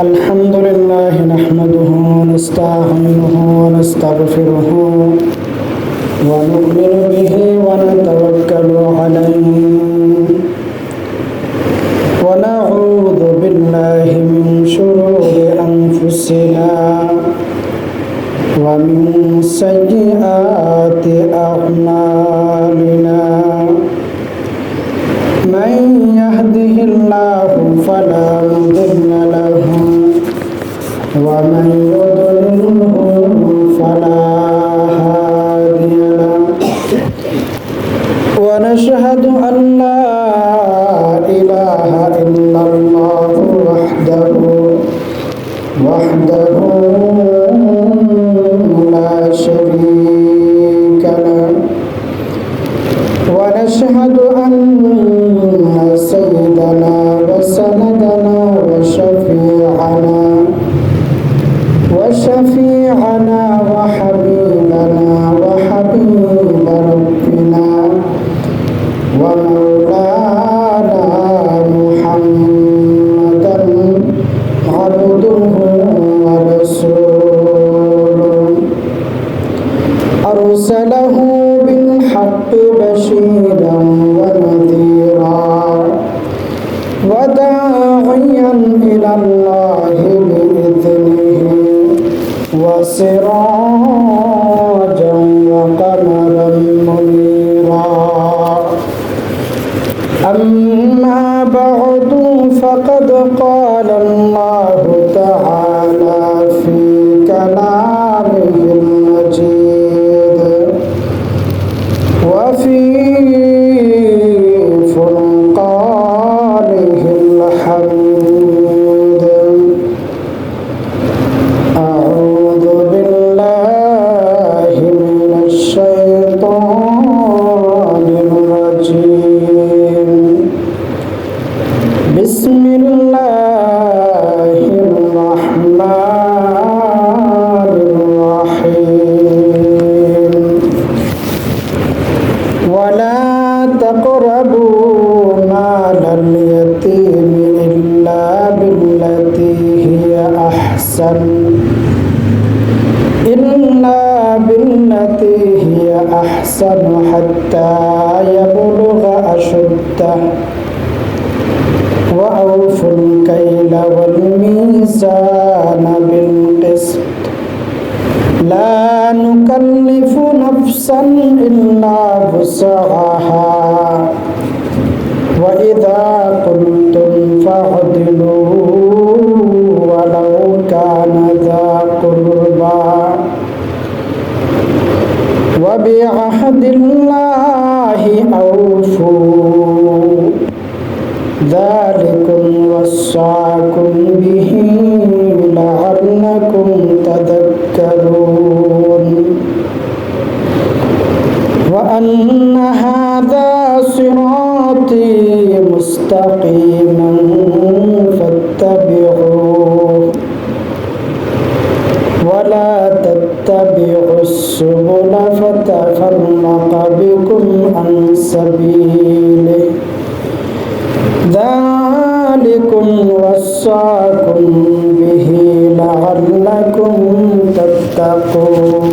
الحمد لله نحمده ونستعينه ونستغفره ونؤمن به ونتوكل عليه ونعوذ بالله من شرور أنفسنا ومن سيئات أعمالنا من يهده الله فلا مضل له ومن يضلله فلا هادي له ونشهد أن لا إله إلا الله وحده لا شريك له ونشهد أن سيدنا وسندنا وشفيعنا وحبيبنا وحبيب ربنا ومولانا محمدا عبده ورسوله أرسله بالحق بشيرا ونذيرا وداعيا إلى الله بإذنه وسراجا وقمرا منيرا أما بعد فقد قال الله تعالى في كلامه المجيد وفي فرقانه الحميد أعوذ بالله من الشيطان الرجيم بسم الله الرحمن الرحيم ولا تقربوا مال اليتيم إلا بالتي هي أحسن حتى يبلغ أشده وأوفوا الكيل والميزان بالقسط لا نكلف نفسا إلا وسعها وإذا قلتم فاعدلوا ولو كان ذا قربى وبعهد الله أوفوا ذلكم وصاكم به لعلكم تذكرون وأن هذا صراطي مستقيما فاتبعوه ولا تتبعوا السبل فتفرق بكم عن سبيله ذلكم وصاكم به لعلكم تتقون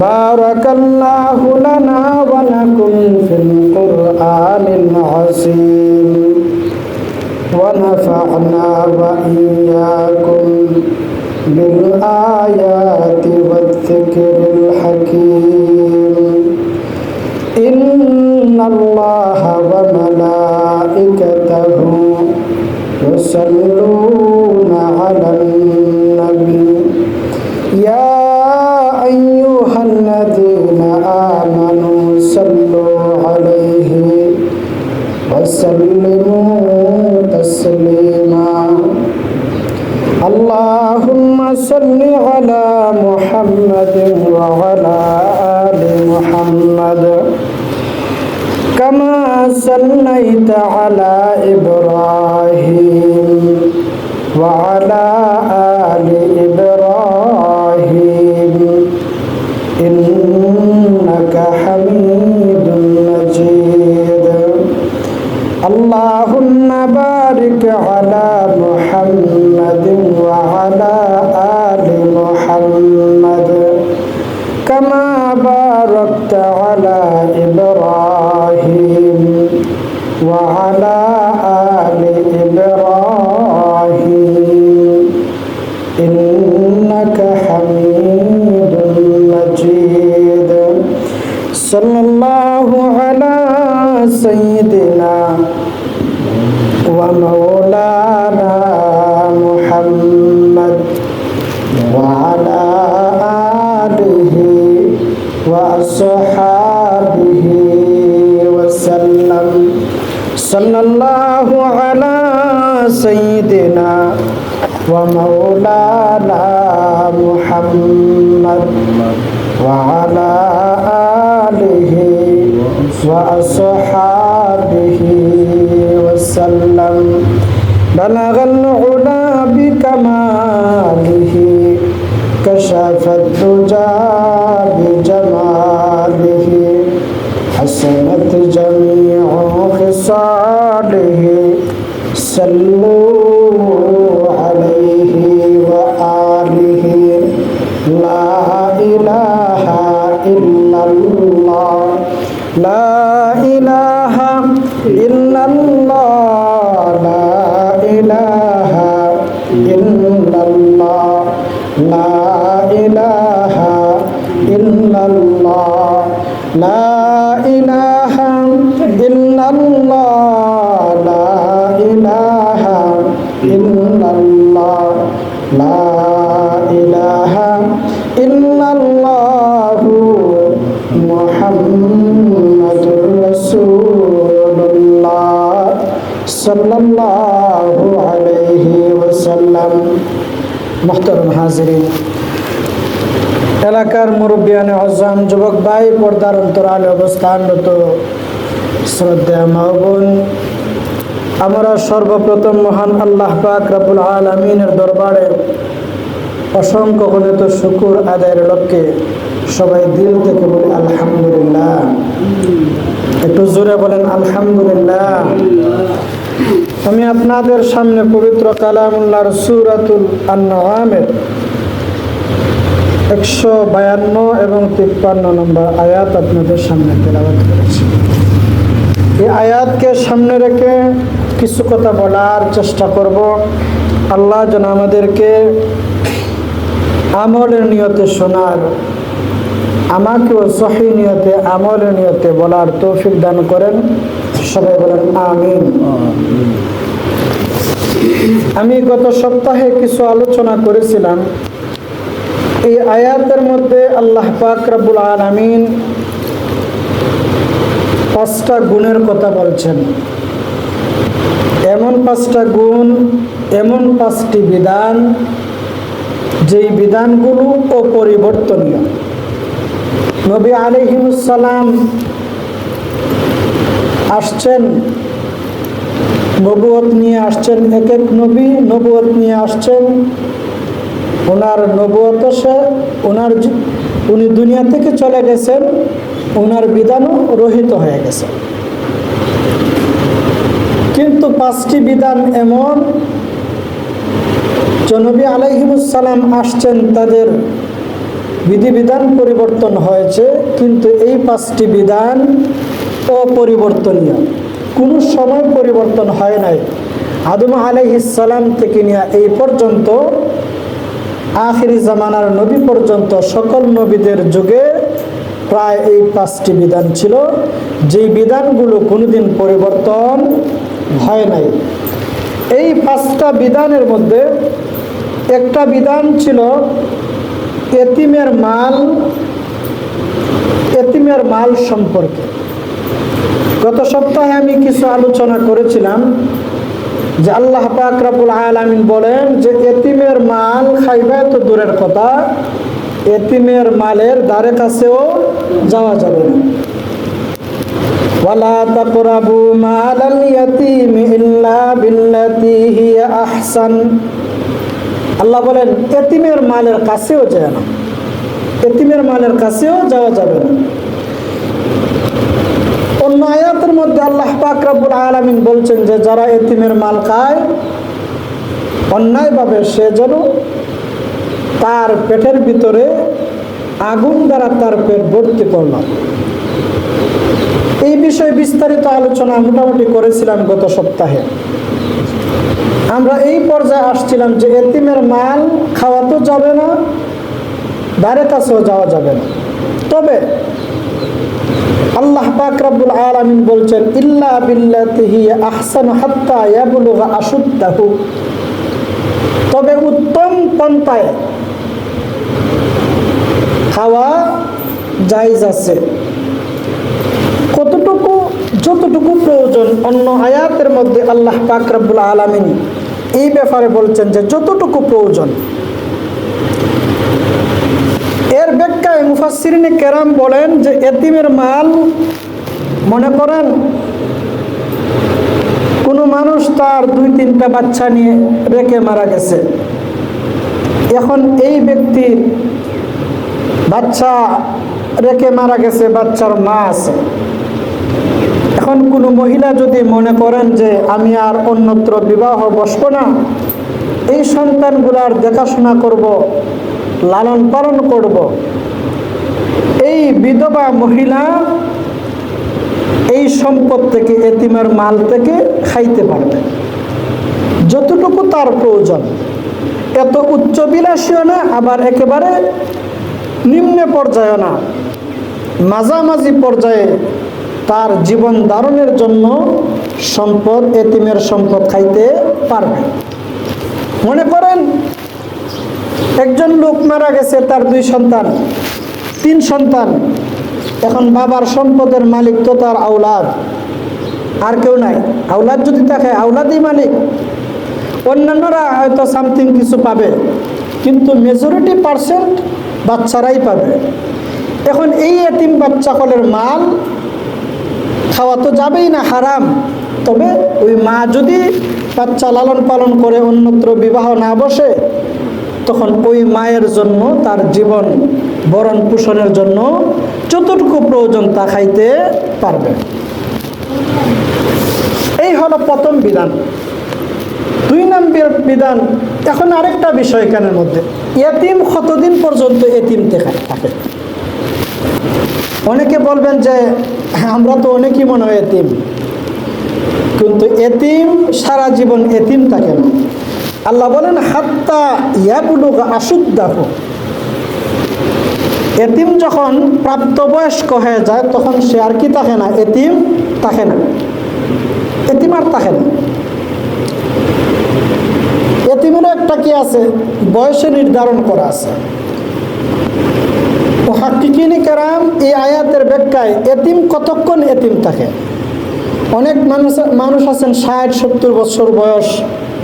بارك الله لنا ولكم في القرآن العظيم ونفعنا وإياكم بالآيات والذكر الحكيم إن الله وملائكته يصلون على النبي يا أيها الذين آمنوا صلوا عليه وسلموا تسليما اللهم صل على محمد وعلى آل محمد كما صليت على إبراهيم وعلى آل إبراهيم إنك حميد مجيد اللهم بارك على محمد وعلى آل محمد كما باركت على إبراهيم وعلى آل إبراهيم إنك حميد مجيد صلى الله على سيدنا ومولانا محمد وعلى آله وأصحابه وسلم صلى الله على سيدنا ومولانا محمد وعلى آله وأصحابه وسلم بلغ العلا بكماله كشف الدجى بجماله حسنت جميع خصاله صلوا عليه وآله لا إله إلا الله لا إله إلا الله لا إله إلا الله لا إله إلا الله لا إله إلا الله لا إله إلا الله لا إله إلا الله محمد رسول الله صلى الله عليه وسلم محترم حاضرين এলাকার মুরব্বিয়ানে আজম যুবক ভাই পর্দার অন্তরালে অবস্থানরত শ্রদ্ধেয় মা বোন আমরা সর্বপ্রথম মহান আল্লাহ পাক রব্বুল আলামিনের দরবারে অসংখ্য গণিত শুকর আদায়ের লক্ষ্যে সবাই দিল থেকে বলি আলহামদুলিল্লাহ। একটু জোরে বলেন আলহামদুলিল্লাহ। আমি আপনাদের সামনে পবিত্র কালামুল্লাহর সূরাতুল আনআমের 152 এবং 53 নম্বর আয়াত আপনাদের সামনে তেলাওয়াত করেছি। এই আয়াতকে সামনে রেখে কিছু কথা বলার চেষ্টা করব। আল্লাহ যেন আমাদেরকে আমলের নিয়তে শোনার, আমাকেও সহি নিয়তে আমলের নিয়তে বলার তৌফিক দান করেন। সবাই বলেন আমিন। আমি গত সপ্তাহে কিছু আলোচনা করেছিলাম। এই আয়াতের মধ্যে আল্লাহ পাক রব্বুল আলামিন 5টা গুণের কথা বলছেন। এমন 5টা গুণ, এমন 5টি বিধান, যেই বিধানগুলো অপরিবর্তনীয়। নবী আলাইহিস সালাম আসছেন, নবুয়ত নিয়ে আসছেন। এক এক নবী নবুয়ত নিয়ে আসছেন। ওনার নবুয়ত উনি দুনিয়া থেকে চলে গেছেন, ওনার বিধানও রহিত হয়ে গেছে। কিন্তু 5টি বিধান এমন যে নবী আলাইহিস সালাম আসছেন, তাদের বিধিবিধান পরিবর্তন হয়েছে, কিন্তু এই 5টি বিধান অপরিবর্তনীয়, কোনো সময় পরিবর্তন হয় নাই। আদম আলাইহিস সালাম থেকে নিয়ে এই পর্যন্ত আখিরি জামানার নবী পর্যন্ত সকল নবীদের যুগে প্রায় এই 5টি বিধান ছিল, যেই বিধানগুলো কোনোদিন পরিবর্তন হয় নাই। এই 5টা বিধানের মধ্যে একটা বিধান ছিল এতিমের মাল সম্পর্কে। গত সপ্তাহে আমি কিছু আলোচনা করেছিলাম যে আল্লাহ পাক রব্বুল আলামিন বলেন যে এতিমের মাল খাইবা তো দূরের কথা, এতিমের মালের ধারে কাছেও যাওয়া যাবে না। ওয়ালা তাকরাবু মালাল ইয়াতীমি ইল্লা বিল্লাতী হিয়া আহসান। আল্লাহ বলেন এতিমের মালের কাছেও যায় না, এতিমের মালের কাছেও যাওয়া যাবে না। অন্য আয়াতের মধ্যে আল্লাহ পাক রব্বুল আলামিন বলছেন যে যারা এতিমের মাল খায় অন্যায়ভাবে, সে যেন তার পেটের ভিতরে আগুন দ্বারা তার পেট ভর্তি করল। এই বিষয়ে বিস্তারিত আলোচনা মোটামুটি করেছিলাম গত সপ্তাহে। আমরা এই পর্যায়ে আসছিলাম যে এতিমের মাল খাওয়া তো যাবে না, ধারে কাছেও যাওয়া যাবে না। তবে আল্লাহ পাক রব্বুল আলামিন বলছেন ইল্লা বিল্লাতি হিয়া আহসানু হাত্তা ইয়াবলুগা আশুদ্দাহু, তবে উত্তম পন্থায় খাওয়া জায়েজ আছে। কতটুকু? যতটুকু প্রয়োজন। অন্য আয়াতের মধ্যে আল্লাহ পাক রব্বুল আলামিন এই ব্যাপারে বলছেন যে যতটুকু প্রয়োজন। এর ব্যাখ্যায় মুফাসসিরিনে কেরাম বলেন যে এতিমের মাল, মনে করেন কোনো মানুষ তার 2-3টা বাচ্চা নিয়ে রেখে মারা গেছে। এখন এই ব্যক্তির বাচ্চা রেখে মারা গেছে, বাচ্চার মা আছে। এখন কোনো মহিলা যদি মনে করেন যে আমি আর অন্যত্র বিবাহ বসবো না, এই সন্তানগুলার দেখাশোনা করব, লালন পালন করব, এই বিধবা মহিলা এই সম্পদ থেকে, এতিমের মাল থেকে খাইতে পারবে যতটুকু তার প্রয়োজন। এত উচ্চবিলাসীও না, আবার একেবারে নিম্ন পর্যায়ে না, মাঝামাঝি পর্যায়ে তার জীবন ধারণের জন্য সম্পদ, এতিমের সম্পদ খাইতে পারবে। মনে করেন একজন লোক মারা গেছে, তার 2 সন্তান, 3 সন্তান। এখন বাবার সম্পদের মালিক তো তার আওলাদ, আর কেউ নাই। আওলাদ যদি থাকে, আওলাদই মালিক। অন্যান্যরা হয়তো সামথিং কিছু পাবে, কিন্তু মেজরিটি পার্সেন্ট বাচ্চারাই পাবে। এখন এই এতিম বাচ্চাকলের মাল খাওয়া তো যাবেই না, হারাম। তবে ওই মা যদি বাচ্চা লালন পালন করে, অন্যত্র বিবাহ না বসে, তখন ওই মায়ের জন্য, তার জীবন ভরণ পোষণের জন্য যতটুকু প্রয়োজন তা খাইতে পারবে। এই হলো প্রথম বিধান। 2 নম্বর বিধান, এখন আরেকটা বিষয় এখানের মধ্যে, এতিম কতদিন পর্যন্ত এতিম থাকে? অনেকে বলবেন যে আমরা তো অনেকই মনে হয় এতিম, কিন্তু এতিম সারা জীবন এতিম থাকে না। আল্লাহ বলেন হাত্তা ইয়াবলুগা আশুদ্দাহু, এতিম যখন প্রাপ্তবয়স্ক হয়ে যায় তখন সে আর কি থাকে না, এতিম থাকে না, এতিম আর থাকে না। এতিমেরও একটা কি আছে, বয়সে নির্ধারণ করা আছে। মুহাক্কিকিনে কেরাম এই আয়াতের ব্যাখ্যায় এতিম কতক্ষণ এতিম থাকে? অনেক মানুষ আছেন 60-70 বছর বয়স,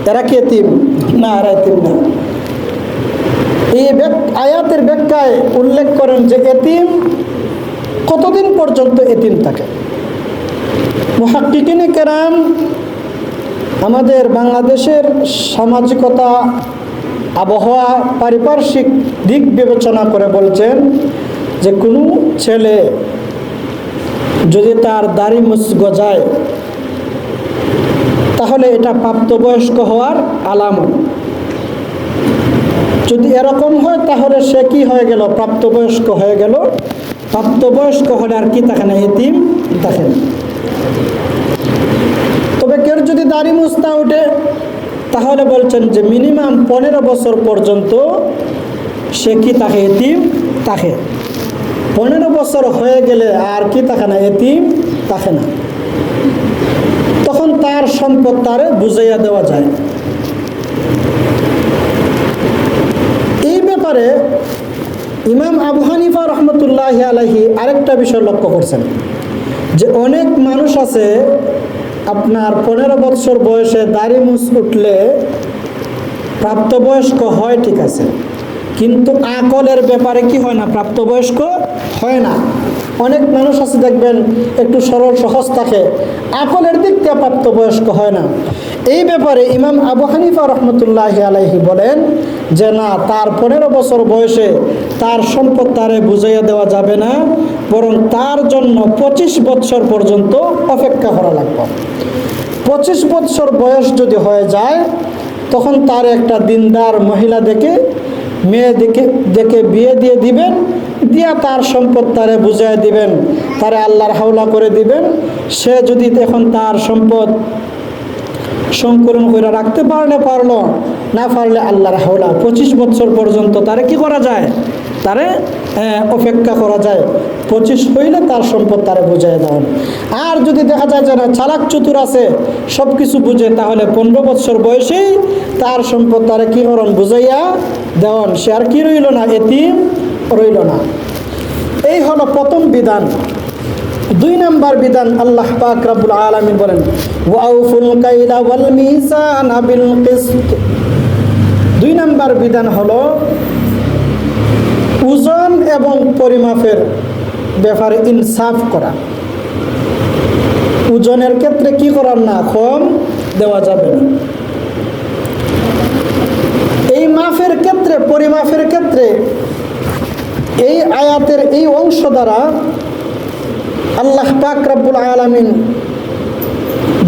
এরা কি এতিম? না, এরা এতিম না। এই আয়াতের ব্যাখ্যায় উল্লেখ করেন যে এতিম কতদিন পর্যন্ত এতিম থাকে। মুহাক্কিকিনে কেরাম আমাদের বাংলাদেশের সামাজিকতা, আবহাওয়া, পারিপার্শ্বিক দিক বিবেচনা করে বলছেন যে কোনো ছেলে যদি তার দাড়ি মুছ গজায়, তাহলে এটা প্রাপ্তবয়স্ক হওয়ার আলামত। যদি এরকম হয় তাহলে সে কি হয়ে গেল, প্রাপ্তবয়স্ক হয়ে গেল। প্রাপ্তবয়স্ক হলে আর কি থাকে না, এতিম থাকে না। তবে কেউ যদি দাড়ি মুছ না উঠে, তাহলে বলছেন যে মিনিমাম 15 বছর পর্যন্ত সে কি থাকে, এতিম থাকে। 15 বছর হয়ে গেলে আর কি থাকে না, এতিম থাকে না। তখন তার সম্পদ তারে বুঝাইয়া দেওয়া যায়। এই ব্যাপারে ইমাম আবু হানিফা রহমতুল্লাহি আলাইহি আরেকটা বিষয় লক্ষ্য করছেন যে অনেক মানুষ আছে আপনার 15 বছর বয়সে দাড়ি মুছ উঠলে প্রাপ্তবয়স্ক হয়, ঠিক আছে, কিন্তু আকলের ব্যাপারে কি হয় না, প্রাপ্তবয়স্ক হয় না। অনেক মানুষ আছে দেখবেন একটু সরল সহজ থাকে, আকলের দিক থেকে প্রাপ্তবয়স্ক হয় না। এই ব্যাপারে ইমাম আবু হানিফা রহমতুল্লাহি আলাইহি বলেন যে না, তার 15 বছর বয়সে তার সম্পদ তারে বুঝাইয়া দেওয়া যাবে না, বরং তার জন্য 25 বছর পর্যন্ত অপেক্ষা করা লাগবে। 25 বছর বয়স যদি হয়ে যায়, তখন তার একটা দিনদার মহিলা মেয়ে দেখে বিয়ে দিয়ে দিবেন, দিয়া তার সম্পদ তারে বুঝাই দিবেন, তারে আল্লাহর হাওলা করে দিবেন। সে যদি এখন তার সম্পদ সংকলন করে রাখতে পারলো, না পারলে আল্লাহর হাওলা 25 বছর পর্যন্ত তারে কি করা যায়, তারে অপেক্ষা করা যায়। 25 হইলে তার সম্পদ তারে বুঝাই দেওয়ান। আর যদি দেখা যায় যে না, চালাক চতুর আছে, সব কিছু বুঝে, তাহলে 15 বছর বয়সেই তার সম্পদ তারে কি করন, বুঝাইয়া দেওয়ান। সে আর কি রইল না, এতিম রইল না। এই হলো প্রথম বিধান। 2 নম্বর বিধান, আল্লাহ পাক রব্বুল আলামিন বলেন ওয়াউফুল কাইলা ওয়াল মিজানা বিল কিসত। 2 নম্বর বিধান হলো ওজন এবং পরিমাপের ব্যাপারে ইনসাফ করা। ওজনের ক্ষেত্রে কি করার না, কম দেওয়া যাবে না। এই মাপের ক্ষেত্রে, পরিমাপের ক্ষেত্রে এই আয়াতের এই অংশ দ্বারা আল্লাহ পাক রব্বুল আলামিন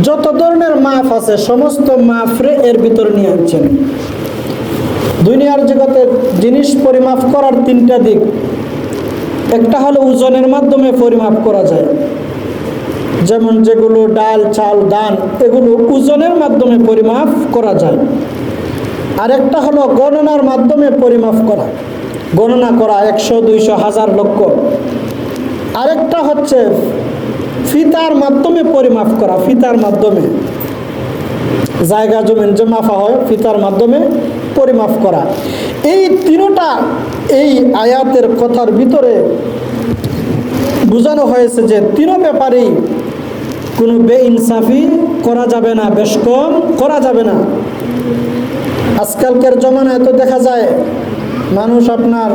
যত ধরনের মাপ আছে সমস্ত মাপরে এর ভিতরে নিয়ে আনছেন। দুনিয়ার জগতের জিনিস পরিমাপ করার 3টা দিক। একটা হলো ওজনের মাধ্যমে পরিমাপ করা যায়, যেমন যেগুলো ডাল, চাল, ধান, এগুলো ওজনের মাধ্যমে পরিমাপ করা যায়। আরেকটা হলো গণনার মাধ্যমে পরিমাপ করা, গণনা করা 100, 200, 1000, লক্ষ। আরেকটা হচ্ছে ফিতার মাধ্যমে পরিমাপ করা, ফিতার মাধ্যমে জায়গা জমিন যে মাপা হয়, ফিতার মাধ্যমে পরিমাপ করা। এই 3টা এই আয়াতের কথার ভিতরে বোঝানো হয়েছে যে 3 ব্যাপারেই কোনো বেইনসাফি করা যাবে না, বেশ কম করা যাবে না। আজকালকার জমানায় তো দেখা যায় মানুষ আপনার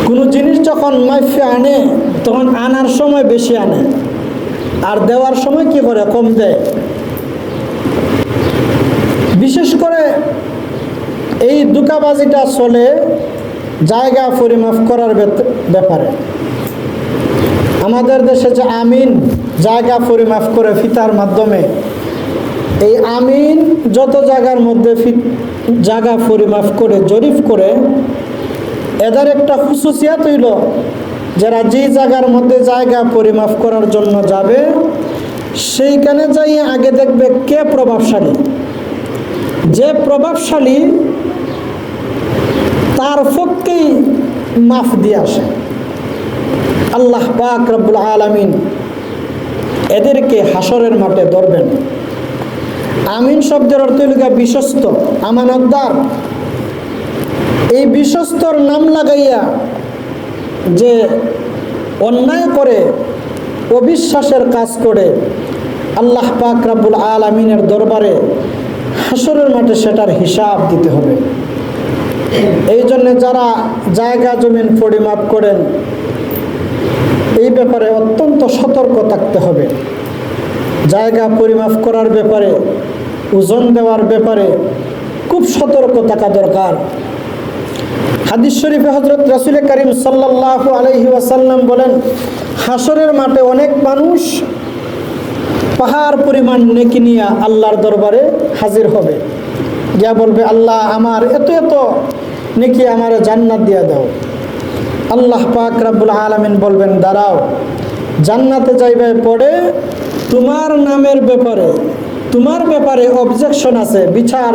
কোনো জিনিস যখন মাইফে আনে, তখন আনার সময় বেশি আনে, আর দেওয়ার সময় কি করে, কম দেয়। বিশেষ করে এই ধোঁকাবাজিটা চলে জায়গা পরিমাপ করার ব্যাপারে। আমাদের দেশে যে আমিন জায়গা পরিমাপ করে ফিতার মাধ্যমে, এই আমিন যত জায়গার মধ্যে জায়গা পরিমাপ করে জরিপ করে, এদের একটা খুসুসিয়াত হইল, যারা যে জায়গার মধ্যে জায়গা পরিমাপ করার জন্য যাবে, সেইখানে যাই আগে দেখবে কে প্রভাবশালী। যে প্রভাবশালী তার পক্ষেই মাফ দিয়ে আসে। আল্লাহ পাক রব্বুল আলামিন এদেরকে হাসরের মাঠে ধরবেন। আমিন শব্দের অর্থ হল বিশ্বস্ত, আমানতদার। এই বিশ্বস্তর নাম লাগাইয়া যে অন্যায় করে, অবিশ্বাসের কাজ করে, আল্লাহ পাক রব্বুল আলামিনের দরবারে হাসরের মাঠে সেটার হিসাব দিতে হবে। এই জন্য যারা জায়গা জমিন পরিমাপ করেন, এই ব্যাপারে অত্যন্ত সতর্ক থাকতে হবে। জায়গা পরিমাপ করার ব্যাপারে, ওজন দেওয়ার ব্যাপারে খুব সতর্ক থাকা দরকার। হাদিস শরীফে হযরত রাসূল করিম সাল্লাল্লাহু আলাইহি ওয়াসাল্লাম বলেন, হাসরের মাঠে অনেক মানুষ পাহাড় পরিমাণ নেকি নিয়ে আল্লাহর দরবারে হাজির হবে, যা বলবে আল্লাহ আমার এত এত নেকি, আমার জান্নাত দিয়ে দাও। আল্লাহ পাক রব্বুল আলামিন বলবেন দাঁড়াও, জান্নাতে যাইবে পড়ে তোমার নামের ব্যাপারে, তোমার ব্যাপারে অবজেকশন আছে, বিচার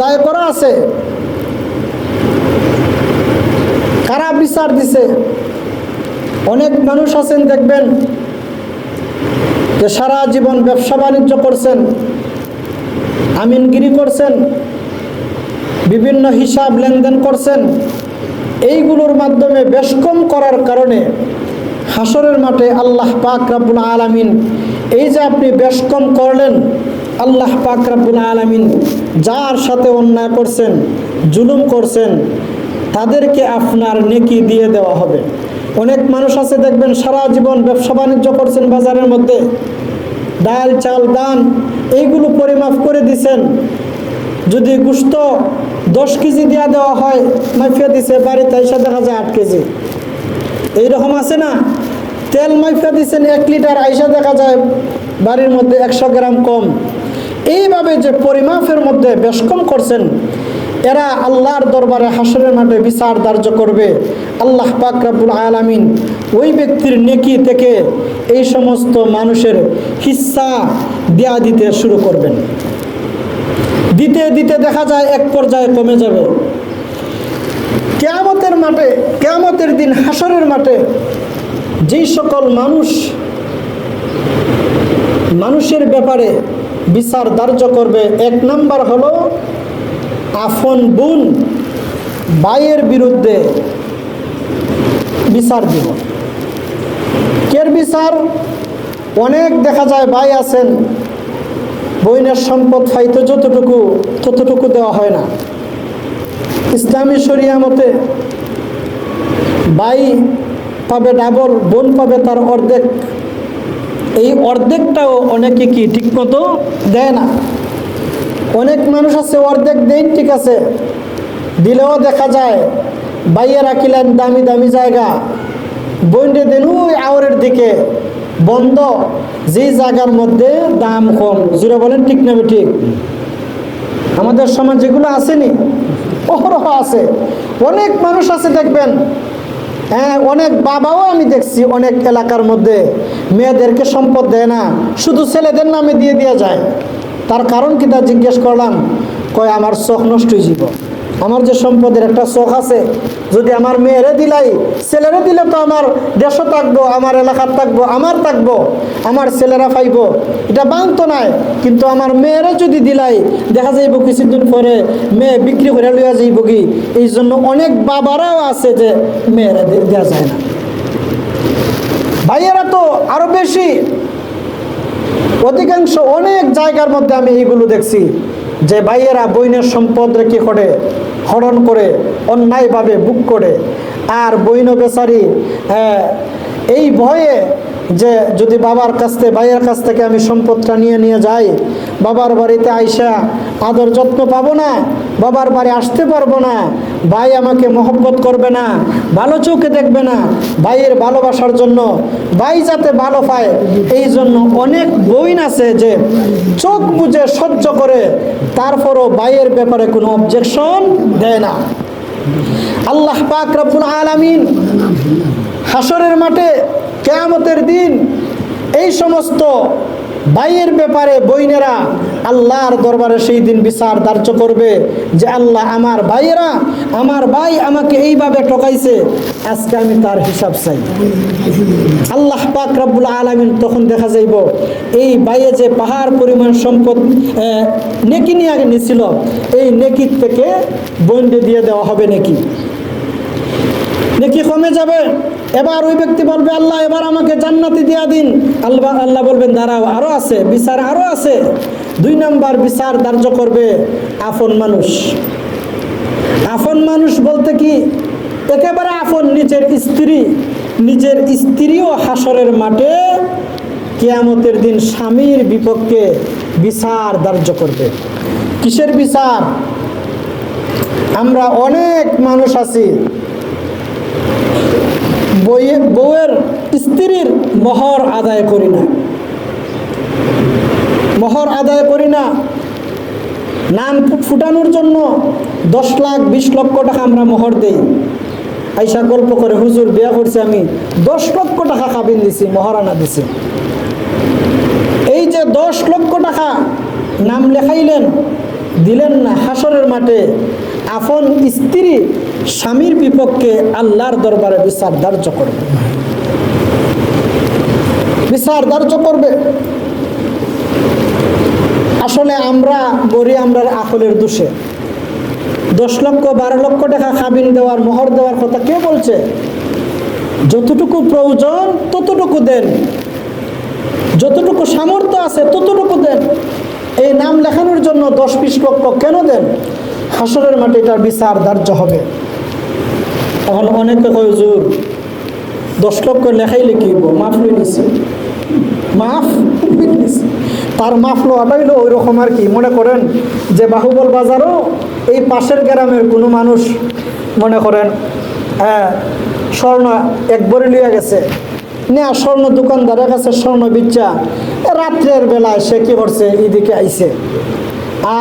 দায় করা আছে। কারা বিচার দিছে? অনেক মানুষ আছেন দেখবেন যে সারা জীবন ব্যবসা বাণিজ্য করছেন, আমিনগিরি করছেন, বিভিন্ন হিসাব লেনদেন করছেন। এইগুলোর মাধ্যমে বেশ কম করার কারণে হাসরের মাঠে আল্লাহ পাক রব্বুল আলামিন, এই যে আপনি বেশ কম করলেন, আল্লাহ পাক রব্বুল আলামিন যার সাথে অন্যায় করছেন, জুলুম করছেন, তাদেরকে আপনার নেকি দিয়ে দেওয়া হবে। অনেক মানুষ আছে দেখবেন সারা জীবন ব্যবসা বাণিজ্য করছেন, বাজারের মধ্যে ডাল চাল দান এইগুলো পরিমাপ করে দিছেন, যদি গোশত 10 কেজি দেওয়া দেওয়া হয়, মাইফিয়া দিছে, বাড়িতে এসে দেখা যায় 8 কেজি। এইরকম আছে না? তেল মাইফিয়া দিচ্ছেন 1 লিটার, আইসা দেখা যায় বাড়ির মধ্যে 100 গ্রাম কম। এইভাবে যে পরিমাপের মধ্যে বেশ কম করছেন, এরা আল্লাহর দরবারে হাসরের মাঠে বিচার ধার্য করবে। আল্লাহ পাক রব্বুল আলামিন ওই ব্যক্তির নেকি থেকে এই সমস্ত মানুষের হিস্সা দেয়া দিতে শুরু করবেন। দিতে দিতে দেখা যায় এক পর্যায়ে কমে যাবে। কিয়ামতের মাঠে, কিয়ামতের দিন হাসরের মাঠে যেই সকল মানুষের ব্যাপারে বিচার ধার্য করবে, 1 নাম্বার হলো আপন বোন ভাইয়ের বিরুদ্ধে বিচার দিব। কের বিচার? অনেক দেখা যায় ভাই আছেন, বোনের সম্পদ পাইতে যতটুকু ততটুকু দেওয়া হয় না। ইসলামী শরিয়া মতে ভাই পাবে ডাবল, বোন পাবে তার অর্ধেক। এই অর্ধেকটাও অনেকে কি ঠিকমতো দেয় না। অনেক মানুষ আছে অর্ধেক দেন, ঠিক আছে, দিলেও দেখা যায় ভাইয়েরা কিলেন দামি দামি জায়গা, বোনরে দেন ওই আওয়ারের দিকে বন্ধ, যেই জায়গার মধ্যে দাম কম। জুড়ে বলেন ঠিক না ঠিক? আমাদের সমাজ যেগুলো আসেনি, অহরহ আছে। অনেক মানুষ আছে দেখবেন, হ্যাঁ, অনেক বাবাও আমি দেখছি অনেক এলাকার মধ্যে মেয়েদেরকে সম্পদ দেয় না, শুধু ছেলেদের নামে দিয়ে দেওয়া যায়। তার কারণ কি তা জিজ্ঞেস করলাম, কয় আমার শখ নষ্ট হয়ে যাব। আমার যে সম্পদের একটা শখ আছে, যদি আমার মেয়েরে দিলাই, ছেলেরা দিলে তো আমার দেশও থাকবো, আমার এলাকার থাকবো, আমার থাকবো, আমার ছেলেরা পাইব, এটা বাংতো নাই। কিন্তু আমার মেয়েরা যদি দিলাই, দেখা যাইব কিছুদিন পরে মেয়ে বিক্রি করে লইয়া যাইব কি। এই জন্য অনেক বাবারাও আছে যে মেয়েরা দেওয়া যায় না। ভাইয়েরা তো আরো বেশি, অধিকাংশ অনেক জায়গার মধ্যে আমি এইগুলো দেখছি যে ভাইয়েরা বোনের সম্পদ রেখে করে হরণ করে অন্যায়ভাবে বুক করে, আর বইন বেচারি এই ভয়ে যে যদি বাবার কাছ থেকে, ভাইয়ের কাছ থেকে আমি সম্পদটা নিয়ে যাই, বাবার বাড়িতে আইসা আদর যত্ন পাবো না, বাবার বাড়ি আসতে পারবো না, ভাই আমাকে মহব্বত করবে না, ভালো চোখে দেখবে না। ভাইয়ের ভালোবাসার জন্য, ভাই যাতে ভালো পায়, এই জন্য অনেক বইন আছে যে চোখ বুঝে সহ্য করে, তারপরও ভাইয়ের ব্যাপারে কোনো অবজেকশন দেয় না। আল্লাহ পাক রব্বুল আলামিন হাসরের মাঠে কিয়ামতের দিন এই সমস্ত ভাইয়ের ব্যাপারে বইনেরা আল্লাহর দরবারে সেই দিন বিচার ধার্য করবে যে আল্লাহ, আমার ভাইয়েরা, আমার ভাই আমাকে এইভাবে ঠকাইছে, আজকে আমি তার হিসাব চাই। আল্লাহ পাক রব্বুল আলামিন তখন দেখা যাইব এই ভাইয়ে যে পাহাড় পরিমাণ সম্পদ নেকি নিয়ে আগে নিছিল, এই নেকির থেকে বইনকে দিয়ে দেওয়া হবে নেকি কমে যাবে। এবার ওই ব্যক্তি বলবে, আল্লাহ এবার আমাকে জান্নাতি দিয়া দিন। আল্লাহ বলবেন, দাঁড়াও, আরো আছে বিচার, আরো আছে। 2 নাম্বার বিচার ধার্য করবে আপন মানুষ। আপন মানুষ বলতে কি? একেবারে আপন নিজের স্ত্রীও হাসরের মাঠে কিয়ামতের দিন স্বামীর বিপক্ষে বিচার ধার্য করবে। কিসের বিচার? আমরা অনেক মানুষ আছি, বউয়ের স্ত্রীর মোহর আদায় করি না, নাম ফুটানোর জন্য 10 লাখ 20 লক্ষ টাকা আমরা মোহর দেই। আইসা গল্প করে, হুজুর বিয়া করছি আমি, 10 লক্ষ টাকা কাবিন দিছি, মোহরানা দিছি। এই যে 10 লক্ষ টাকা নাম লেখাইলেন, দিলেন না, হাসরের মাঠে আপন স্ত্রী স্বামীর বিপক্ষে আল্লাহর দরবারে বিচার ধার্য করবে। আসলে আমরা গড়ি আমরার আকলের দোষে। 10 লক্ষ 12 লক্ষ টাকা কাবিন দেওয়ার, মোহর দেওয়ার কথা কে বলছে? যতটুকু প্রয়োজন ততটুকু দেন, যতটুকু সামর্থ্য আছে ততটুকু দেন। এই নাম লেখানোর জন্য 10-20 লক্ষ কেন দেন? হাসরের মাঠে এটার বিচার ধার্য হবে। এখন অনেকে কয়, হুজুর 10 লক্ষ লেখাইলে কি হইব? মাফ লই নিছে, মাফ লই নিছে। তার মাফ লওয়াটা হইলো ওই রকম আর কি। মনে করেন যে বাহুবল বাজারও এই পাশের গ্রামের কোনো মানুষ মনে করেন স্বর্ণ এক ভরি লিয়া গেছে, নেয়া স্বর্ণ দোকানদারের কাছে স্বর্ণ বিচ্চা রাত্রের বেলায় সে কি করছে, এদিকে আইছে।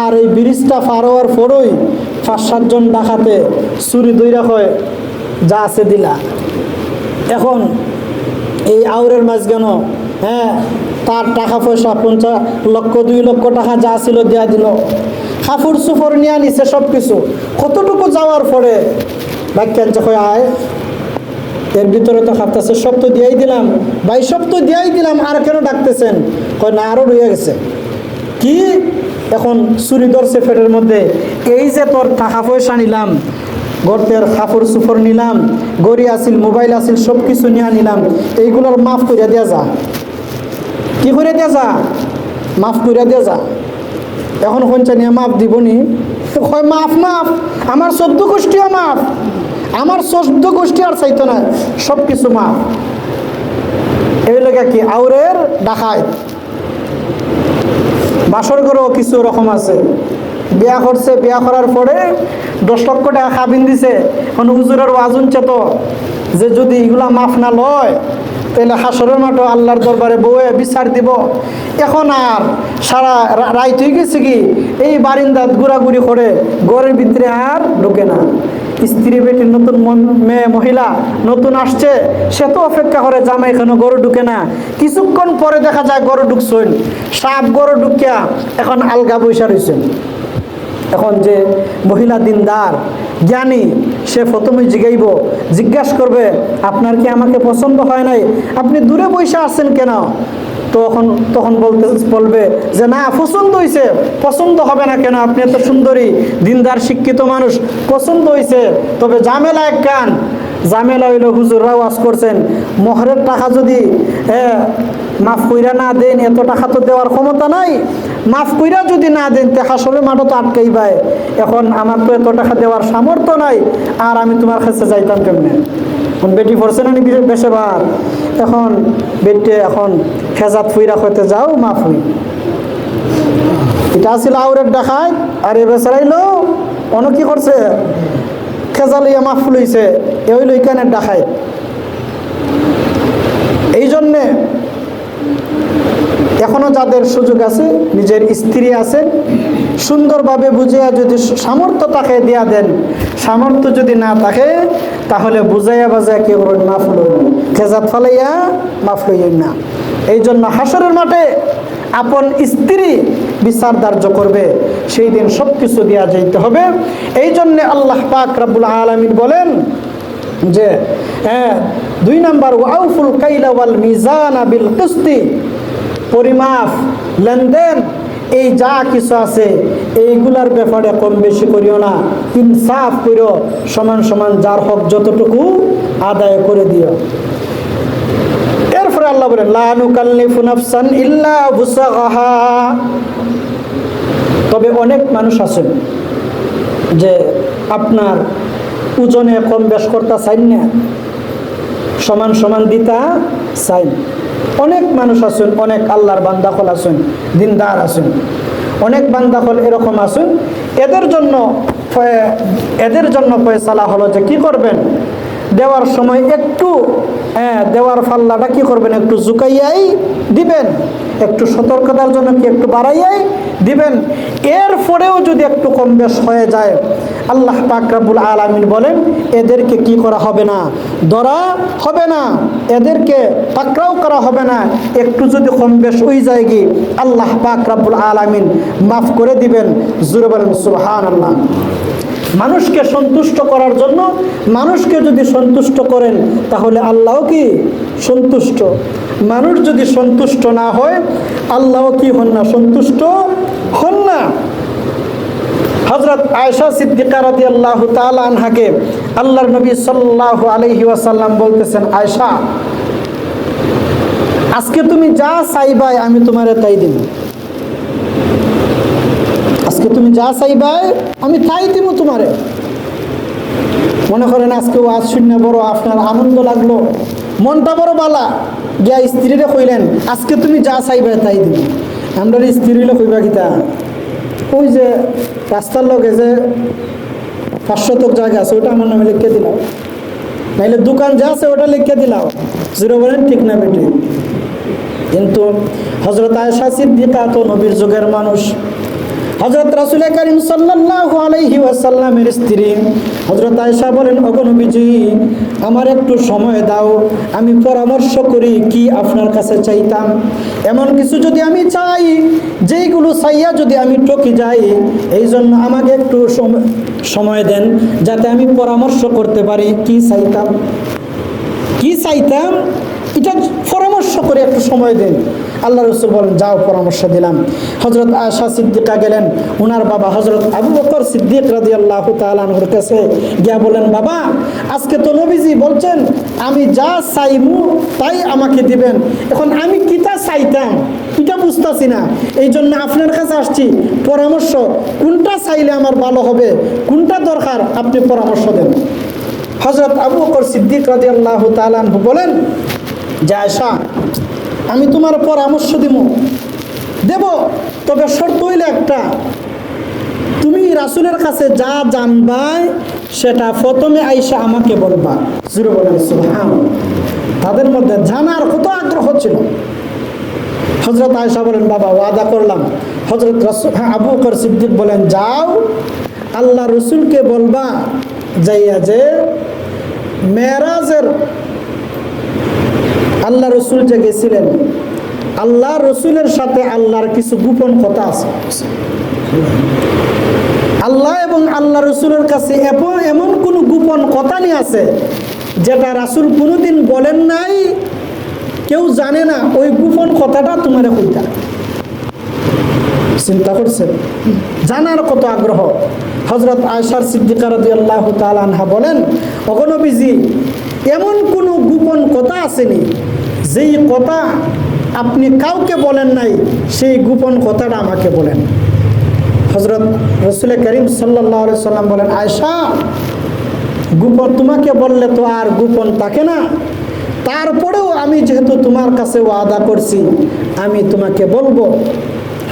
আর এই ব্রিজটা পার হওয়ার পরই 5-7 জন ডাকাতে চুরি দইরা হয় যা আছে দিলা। এখন এই আউরের মাঝখানো তার টাকা পয়সা 50 লক্ষ 2 লক্ষ টাকা যা ছিল দেয়া দিল, কাপড় চুপড় নিয়ে নিছে সব কিছু। কতটুকু যাওয়ার পরে বাক্যাঞ্চ হয়ে আয়, এর ভিতরে তো খাপতেছে, সব তো দিয়াই দিলাম ভাই, সব তো দিয়াই দিলাম, আর কেন ডাকতেছেন? কয় না, আরও রয়ে গেছে। কি? এখন চুরি ধরছে পেটের মধ্যে। এই যে তোর টাকা পয়সা নিলাম, গর্তের কাপড় চুপড় নিলাম, গড়ি আসিল, মোবাইল আসিল, সব কিছু নিয়ে নিলাম, এইগুলোর মাফ করিয়া দেওয়া যা। কি করে দেওয়া যা? মাফ করিয়া দেওয়া যা। এখন কোনটা নিয়ে মাফ দিবনি? হয় মাফ, মাফ আমার 14 গোষ্ঠীও মাফ, আমার 14 গোষ্ঠী আর চাইতো না, সব কিছু মাফ। এই লেগে কি আউরের ডাকাত। বাসর ঘরেও কিছু রকম আছে, বিয়া করছে, বিয়া করার পরে 10 লক্ষ টাকা খাবিন দিছে। এখন হুজুরের ওয়াজ শুনছে তো যে যদি এগুলা মাফ না লয় তাহলে হাসরের মাঠে আল্লাহর দরবারে বউয়ে বিচার দিব। এখন আর সারা রাইত হয়ে গেছে কি এই বারিন্দাত ঘোরাঘুরি করে, ঘরের ভিতরে আর ঢুকে না। স্ত্রী বেটির নতুন মেয়ে মহিলা নতুন আসছে, সে তো অপেক্ষা করে জামাই এখানে গরু ঢুকে না। কিছুক্ষণ পরে দেখা যায় গরু ঢুকছেন, সাপ গরু ঢুকিয়া এখন আলগা বৈশা রয়েছেন। এখন যে মহিলা দিনদার জ্ঞানী, সে প্রথমে জিজ্ঞাসা করবে আপনার কি আমাকে পছন্দ হয় নাই, আপনি দূরে বসে আসছেন কেন? তখন বলবে যে না, পছন্দ হয়েছে। পছন্দ হবে না কেন? আপনি এত সুন্দরী দিনদার শিক্ষিত মানুষ, পছন্দ হয়েছে। তবে ঝামেলা এক কান, ঝামেলা হইল হুজুররা ওয়াজ করছেন মোহরের টাকা যদি মাফ কইরা না দেন, এত টাকা তো দেওয়ার ক্ষমতা নাই, মাফ কইরা যদি না দেন তে আসলে মাঠও তো আটকাই পায়। এখন আমার তো এত টাকা দেওয়ার সামর্থ্য নাই, আর আমি তোমার কাছে যাইতাম কেমনে? এখন বেটি পড়ছে না বেশিবার, এখন বেটি এখন খেজাত ফুইরা হইতে যাও মাফ হই। এটা ছিল আউরের ডাকাত। আর এ বেচারাইলো অন্য কি করছে, খেজা লইয়া মাফ লইছে, এ হইল ইকানের ডাকাত। এই জন্যে এখনো যাদের সুযোগ আছে, নিজের স্ত্রী আছে, সুন্দরভাবে বুঝিয়া যদি সামর্থ্য তাকে দিয়া দেন, সামর্থ্য যদি না থাকে তাহলে বুঝাইয়া বাজাইয়া কি করবেন, মাফ লইবেন, খেজাত ফালাইয়া মাফ লইবেন না। এই জন্য হাসরের মাঠে আপন স্ত্রী বিচার ধার্য করবে, সেই দিন সব কিছু দেওয়া যাইতে হবে। এই জন্যে আল্লাহ পাক রব্বুল আলামিন বলেন যে 2 নাম্বার, ওয়াউফুল কাইলা ওয়াল মিজানা বিল কিসতি, পরিমাপ লেনদেন এই যা কিছু আছে এইগুলার ব্যাপারে কম বেশি করিও না, ইনসাফ করিও, সমান সমান যার হক যতটুকু আদায় করে দিও। এরপরে আল্লাহ বলেন লা নুকাল্লিফু নাফসান ইল্লা বুসাহা। তবে অনেক মানুষ আছেন যে আপনার ওজনে কম বেশ করতে চাইন না, সমান সমান দিতা চাইন। অনেক মানুষ আছেন, অনেক আল্লাহর বান্দাখল আছেন, দিনদার আছেন, অনেক বান্দাখল এরকম আছেন। এদের জন্য ফয়সালা হলো যে কি করবেন, দেওয়ার সময় একটু দেওয়ার ফাল্লাটা কি করবেন, একটু ঝুঁকাইয়াই দিবেন, একটু সতর্কতার জন্য কি একটু বাড়াইয়াই দিবেন। এরপরেও যদি একটু কম বেশ হয়ে যায়, আল্লাহ পাক রব্বুল আলামিন বলেন এদেরকে কি করা হবে না, ধরা হবে না, এদেরকে পাকড়াও করা হবে না। একটু যদি কম বেশ হয়ে যায় কি আল্লাহ পাক রব্বুল আলামিন মাফ করে দিবেন। জোরে বলেন সুবহানাল্লাহ। মানুষকে সন্তুষ্ট করার জন্য, মানুষকে যদি সন্তুষ্ট করেন তাহলে আল্লাহও কি সন্তুষ্ট। মানুষ যদি সন্তুষ্ট না হয় আল্লাহও কি হন না, সন্তুষ্ট হন না। হযরত আয়েশা সিদ্দিকা রাদিয়াল্লাহু তাআলা আনহাকে আল্লাহর নবী সাল্লাল্লাহু আলাইহি ওয়াসাল্লাম বলতেছেন, আয়েশা আজকে তুমি যা চাইবাই আমি তোমারে তাই দিব, আজকে তুমি যা চাইবাই আমি তাই দিব তোমারে। মনে করেন আজকে ওয়াজ শুনে বড় আপনার আনন্দ লাগলো, মনটা বড় বালা, গিয়া স্ত্রীরে কইলেন আজকে তুমি যা চাইবে তাই দিবি। আমরা স্ত্রীরে কইবা কিতা, ওই যে রাস্তার লগে যে 500 জায়গা আছে ওটা আমার নামে লিখে দিলাম, নাইলে দোকান যা আছে ওটা লিখে দিলাম। জিরো বলেন ঠিক না বেটি? কিন্তু হযরত আয়েশা সিদ্দিকা তো নবীর যুগের মানুষ, হযরত রাসূল করিম সাল্লাল্লাহু আলাইহি ওয়াসাল্লামের স্ত্রী হযরত আয়েশা বলেন, ওগো নবীজি আমার একটু সময় দাও, আমি পরামর্শ করি কি আপনার কাছে চাইতাম। এমন কিছু যদি আমি চাই যেইগুলো চাইয়া যদি আমি ঠকে যাই, এই জন্য আমাকে একটু সময় দেন যাতে আমি পরামর্শ করতে পারি কি চাইতাম এটা পরামর্শ করে একটু সময় দেন। আল্লাহ রাসূল বলেন যাও, পরামর্শ দিলাম। হযরত আয়েশা সিদ্দিকা গেলেন, ওনার বাবা হযরত আবু বকর সিদ্দিক রাদিয়াল্লাহু তাআলা আনহুর কাছে গিয়া বলেন, বাবা আজকে তো নবীজি বলছেন আমি যা চাইমু তাই আমাকে দিবেন, এখন আমি কিটা চাইতাম এটা বুঝতাছি না, এই জন্য আপনার কাছে আসছি পরামর্শ, কোনটা চাইলে আমার ভালো হবে, কোনটা দরকার আপনি পরামর্শ দেন। হযরত আবু বকর সিদ্দিক রাদিয়াল্লাহু তাআলা আনহু বলেন যে আয়েশা আমি তোমার পরামর্শ দেব, তবে শর্ত হইলে একটা, তুমি রাসূলের কাছে যা জানবা সেটা প্রথমে আয়েশা আমাকে বলবা। জোরে বলেন সুবহানাল্লাহ। তাদের মধ্যে জানার কত আগ্রহ ছিল। হযরত আয়েশা বলেন বাবা ওয়াদা করলাম। হযরত আবু বকর সিদ্দিক বলেন যাও, আল্লাহ রসুলকে বলবা যাইয়া যে মেরাজের আল্লাহ রসুল যে গেছিলেন, আল্লাহ রসুলের সাথে আল্লাহর কিছু গোপন কথা আছে। আল্লাহ এবং আল্লাহ রসুলের কাছে এমন কোনো গোপন কথা নিয়ে আছে যেটা রাসূল কোনোদিন বলেন নাই, কেউ জানে না, ওই গোপন কথাটা তোমার কইতা। চিন্তা করছেন জানার কত আগ্রহ। হযরত আয়েশা সিদ্দিকা রাদিয়াল্লাহু তাআলা আনহা বলেন, ওগো নবীজি এমন কোনো গোপন কথা আসেনি যেই কথা আপনি কাউকে বলেন নাই, সেই গোপন কথাটা আমাকে বলেন। হযরত রাসূল করিম সাল্লাল্লাহু আলাইহি সাল্লাম বলেন, আয়েশা গোপন তোমাকে বললে তো আর গোপন থাকে না, তারপরেও আমি যেহেতু তোমার কাছে ওয়াদা করছি আমি তোমাকে বলবো।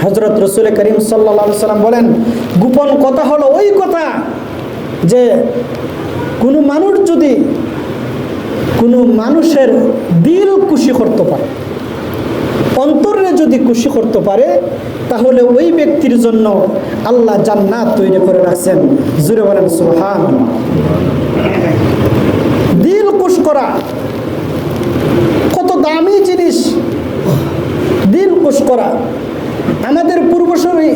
হযরত রাসূল করিম সাল্লাল্লাহু আলাইহি সাল্লাম বলেন, গোপন কথা হলো ওই কথা যে কোনো মানুষ যদি কোনো মানুষের দিল খুশি করতে পারে, অন্তরে যদি খুশি করতে পারে, তাহলে ওই ব্যক্তির জন্য আল্লাহ জান্নাত তৈরি করে রাখছেন। জোরে বলেন সুবহানাল্লাহ। দিল খুশ করা কত দামি জিনিস, দিল খুশ করা। আমাদের পূর্বসূরি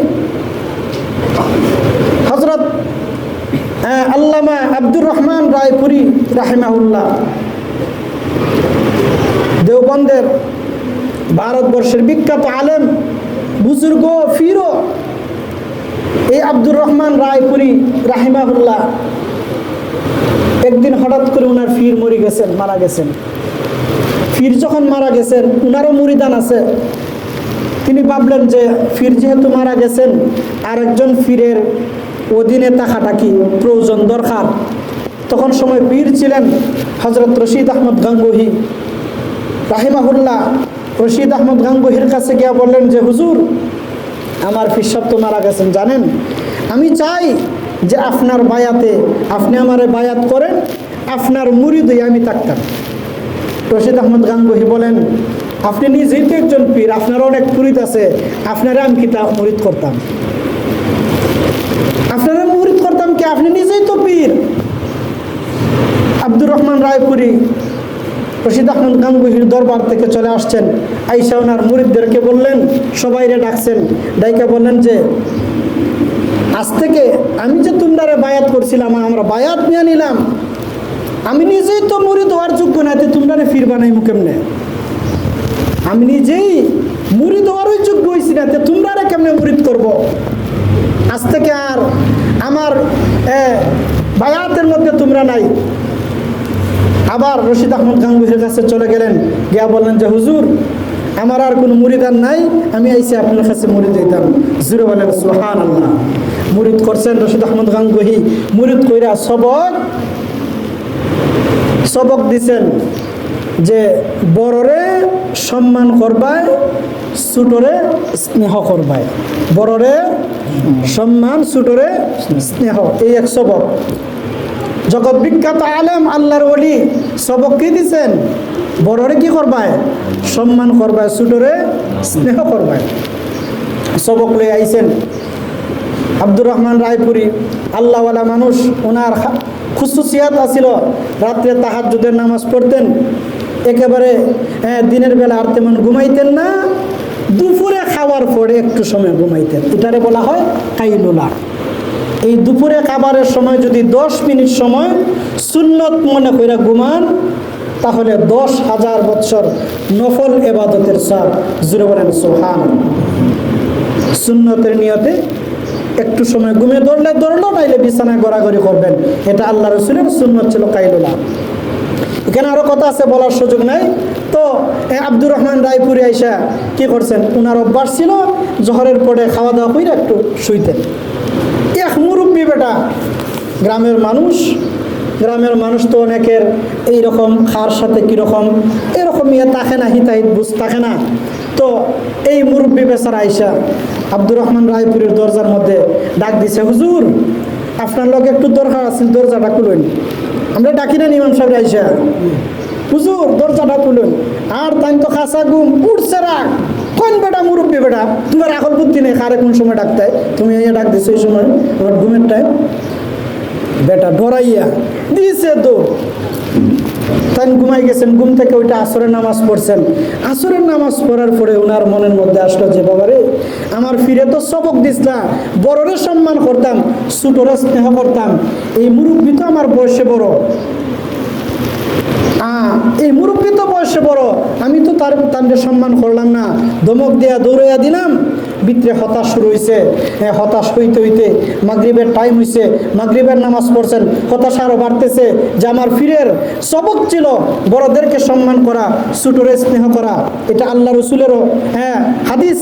হযরত আল্লামা আব্দুর রহমান রায়পুরী রাহিমাহুল্লাহ, দেওবন্দের ভারতবর্ষের বিখ্যাত আলেম বুজুর্গ ফিরো, এই আব্দুর রহমান রায়পুরী রাহিমাহুল্লাহ একদিন হঠাৎ করে ওনার ফির মারা গেছেন। ফির যখন মারা গেছেন, ওনারও মুরিদান আছে, তিনি ভাবলেন যে ফির যেহেতু মারা গেছেন আর একজন ফিরের অধীনে থাকাটা কি প্রয়োজন দরকার। তখন সময় পীর ছিলেন হযরত রশিদ আহমদ গাঙ্গুহি রাহিমাহুল্লাহ। রশিদ আহমদ গাঙ্গুহির কাছে গিয়া বললেন যে হুজুর আমার পীর সাহেব তো মারা গেছেন জানেন, আমি চাই যে আপনার বায়াতে আপনি আমারে বায়াত করেন, আপনার মুরিদ হয়ে আমি থাকতাম। রশিদ আহমদ গাঙ্গুহি বলেন, আপনি নিজেই তো একজন পীর, আপনার অনেক মুরিদ আছে, আপনারা আমি কি তা মুরিদ করতাম? আপনারা মুরিদ করতাম কি? আপনি নিজেই তো পীর। আব্দুর রহমান রায়পুরী রশিদ আহমদ গাঙ্গুহির দরবার থেকে চলে আসছেন, আইসা ওনার মুরিদদেরকে বললেন, সবাইরে ডাকছেন, ডাইকা বললেন যে আজ থেকে আমি যে তোমরা বায়াত করছিলাম, আমরা বায়াত নিয়ে নিলাম, আমি নিজেই তো মুরিদ হওয়ার যোগ্য না, তোমরা ফির বানাই কেমনে? আমি নিজেই মুরিদ হওয়ার যোগ্য হয়েছি না, তোমরা কেমনে মুরিদ করব? আজ থেকে আর আমার বায়াতের মধ্যে তোমরা নাই। আবার রশিদ আহমদ গাঙ্গুহির কাছে চলে গেলেন, গিয়া বললেন যে হুজুর আমার আর কোনো মুরিদান নাই, আমি আইসি আপনার কাছে মুরিদ হইতাম। জোরে বলেন সুবহানাল্লাহ। মুরিদ করছেন রশিদ আহমদ গাঙ্গুহি, মুরিদ কইরা সবক দিছেন। যে বড়রে সম্মান করবায়, ছোটরে স্নেহ করবায়। বড়রে সম্মান, ছোটরে স্নেহ, এই এক সবক। জগৎ বিখ্যাত আলেম আল্লাহর ওলি সবক কি দিছেন? বড়রে কি করবায়? সম্মান করবায়, ছোটরে স্নেহ করবায়। সবক লই আইছেন আব্দুর রহমান রায়পুরি, আল্লাহওয়ালা মানুষ। ওনার খুসুসিয়াত আছিল, রাত্রে তাহাজ্জুদের নামাজ পড়তেন একেবারে। দিনের বেলা আর তেমন ঘুমাইতেন না, দুপুরে খাওয়ার পরে একটু সময় ঘুমাইতেন। এটারে বলা হয় কাইলুলা। এই দুপুরে খাবারের সময় যদি 10 মিনিট সময় সুন্নত মনে করে ঘুমান, তাহলে 10,000 বছর নফল ইবাদতের সওয়াব। জোরে বলেন সুবহান। সুন্নতের নিয়তে একটু সময় ঘুমিয়ে ধরলে ধরলো, নাইলে বিছানায় গড়াগড়ি করবেন। এটা আল্লাহ রাসূলের সুন্নত ছিল কাইলুলা। এখানে আরো কথা আছে, বলার সুযোগ নাই। তো আব্দুর রহমান রায়পুরি আইসা কি করছেন? ওনার অভ্যাস ছিল জোহরের পরে খাওয়া দাওয়া করে একটু শুইতেন। এক মুরব্বী বেটা, গ্রামের মানুষ তো অনেকের এইরকম খার সাথে কীরকম এরকম ইয়ে থাকে না, হিতাহিত বুঝ থাকে না। তো এই মুরব্বী বেচারা আইসা আব্দুর রহমান রায়পুরের দরজার মধ্যে ডাক দিছে, হুজুর আপনার লোক একটু দরকার আছে, দরজাটা খুলুন। আমরা ডাকি না ইমাম সাহেব আইসা, হুজুর দরজাটা খুলুন। আর তাই তো খাসা ঘুম উঠছে, রাগ। কোন বেটা মুরব্বী বেটা, তোমার এখন বুদ্ধি নেই, কারে কোন সময় ডাকতে তুমি এই ডাক দিছো এই সময়, তোমার ঘুমের টাইম। বেটা ডরাইয়া দিয়েছে দৌড়। তাই ঘুমাই গেছেন, ঘুম থেকে ওইটা আসরের নামাজ পড়ছেন। আসরের নামাজ পড়ার পরে ওনার মনের মধ্যে আসলো যে বাবারে, আমার ফিরে তো সবক দিসলা, বড়রে সম্মান করতাম, ছোটরে স্নেহ করতাম। এই মুরব্বী তো আমার বয়সে বড়, এই মুরব্বী তো বয়সে বড়, আমি তো তার সম্মান করলাম না। ধমক দিয়া দৌড়াইয়া দিলাম। ভিতরে হতাশ শুরু হয়েছে। হতাশ হইতে হইতে মাগরিবের টাইম হয়েছে, মাগরিবের নামাজ পড়ছেন। হতাশ আরও বাড়তেছে যে আমার ফিরের সবক ছিল বড়দেরকে সম্মান করা, ছোটরে স্নেহ করা। এটা আল্লাহ রসুলেরও হাদিস,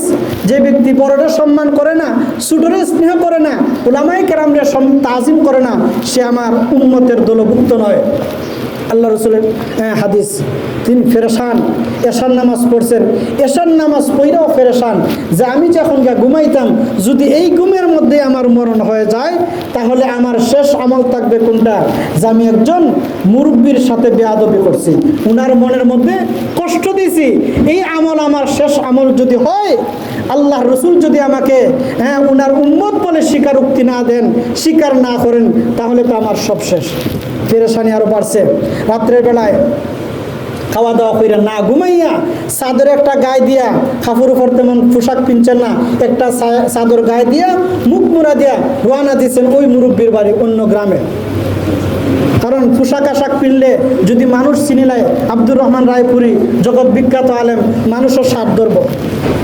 যে ব্যক্তি বড়দের সম্মান করে না, ছোটরে স্নেহ করে না, উলামায়ে কেরামরে তাজিম করে না, সে আমার উম্মতের দলভুক্ত নয়। আল্লাহ রসুলের হাদিস। তিনি ফেরেশান, এশার নামাজ পড়ছেন। এশার নামাজ পড়াও ফেরেশান যে আমি যখন ঘুমাইতাম, যদি এই ঘুমের মধ্যে আমার মরণ হয়ে যায়, তাহলে আমার শেষ আমল থাকবে কোনটা? যে আমি একজন মুরব্বীর সাথে বেয়াদবি করছি, উনার মনের মধ্যে কষ্ট দিছি। এই আমল আমার শেষ আমল যদি হয়, আল্লাহ রসুল যদি আমাকে উনার উম্মত বলে স্বীকারোক্তি না দেন, স্বীকার না করেন, তাহলে তো আমার সব শেষ। পেরেশানি আরো বাড়ছে। রাত্রের বেলায় খাওয়া দাওয়া করে না ঘুমাইয়া চাদর একটা গায়ে দিয়া, কাপড় উপর তেমন পোশাক পিনছেন না, একটা চাদর গায়ে দিয়া মুখ মুড়া দিয়া রওনা দিচ্ছেন ওই মুরব্বীর বাড়ি অন্য গ্রামে। কারণ পোশাক আশাক পিনলে যদি মানুষ চিনি নেয়, আব্দুর রহমান রায়পুরি জগৎ বিখ্যাত আলেম, মানুষের স্বাদ ধরব।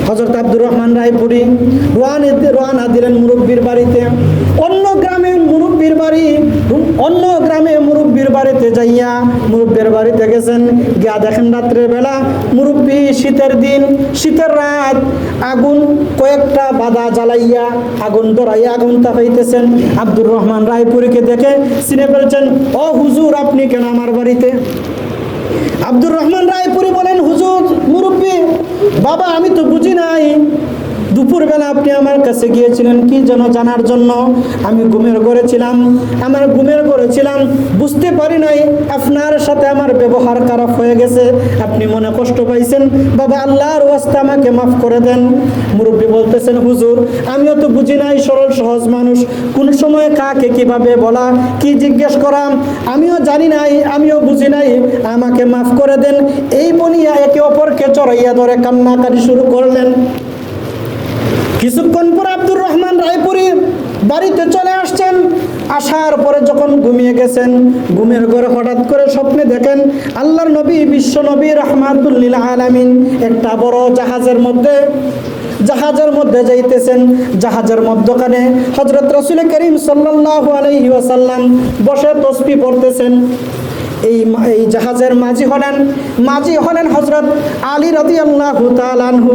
হযরত আব্দুর রহমান রায়পুরি রওনা দিলেন মুরব্বীর বাড়িতে। অন্য গ্রামে মুরব্বীর বাড়িতে যাইয়া মুরব্বীর বাড়িতে গেছেন, গিয়া দেখেন রাত্রের বেলা মুরব্বী, শীতের দিন, শীতের রাত, আগুন কয়েকটা বাদা জ্বালাইয়া আগুন ধরাইয়া আগুন তাপাইতেছেন। আব্দুর রহমান রায়পুরিকে দেখে চিনে ফেলছেন, ও হুজুর আপনি কেন আমার বাড়িতে? আব্দুর রহমান রায়পুরি বলেন, হুজুর মুরব্বী বাবা, আমি তো বুঝি নাই, দুপুরবেলা আপনি আমার কাছে গিয়েছিলেন কি যেন জানার জন্য। আমি ঘুমের ঘরে ছিলাম, বুঝতে পারি নাই আপনার সাথে আমার ব্যবহার খারাপ হয়ে গেছে, আপনি মনে কষ্ট পাইছেন। বাবা আল্লাহর ওয়াস্তে আমাকে মাফ করে দেন। মুরব্বী বলতেছেন, হুজুর আমিও তো বুঝি নাই, সরল সহজ মানুষ, কোন সময় কাকে কিভাবে বলা, কি জিজ্ঞেস করা আমিও জানি নাই, আমিও বুঝি নাই, আমাকে মাফ করে দেন। এই বলিয়া একে অপরকে চড়াইয়া ধরে কান্নাকাটি শুরু করলেন। কিছুক্ষণ পর আব্দুর রহমান রায়পুরি বাড়িতে চলে আসছেন। আসার পরে যখন ঘুমিয়ে গেছেন, ঘুমের ঘরে হঠাৎ করে স্বপ্নে দেখেন আল্লাহর নবী, বিশ্ব নবী রাহমাতুল লিল আলামিন একটা বড় জাহাজের মধ্যে যাইতেছেন। জাহাজের মধ্যখানে হযরত রাসূল করিম সাল্লাল্লাহু আলাইহি ওয়াসাল্লাম বসে তাসবিহ পড়তেছেন। এই জাহাজের মাঝি হলেন হযরত আলী রাদিয়াল্লাহু তাআলা আনহু।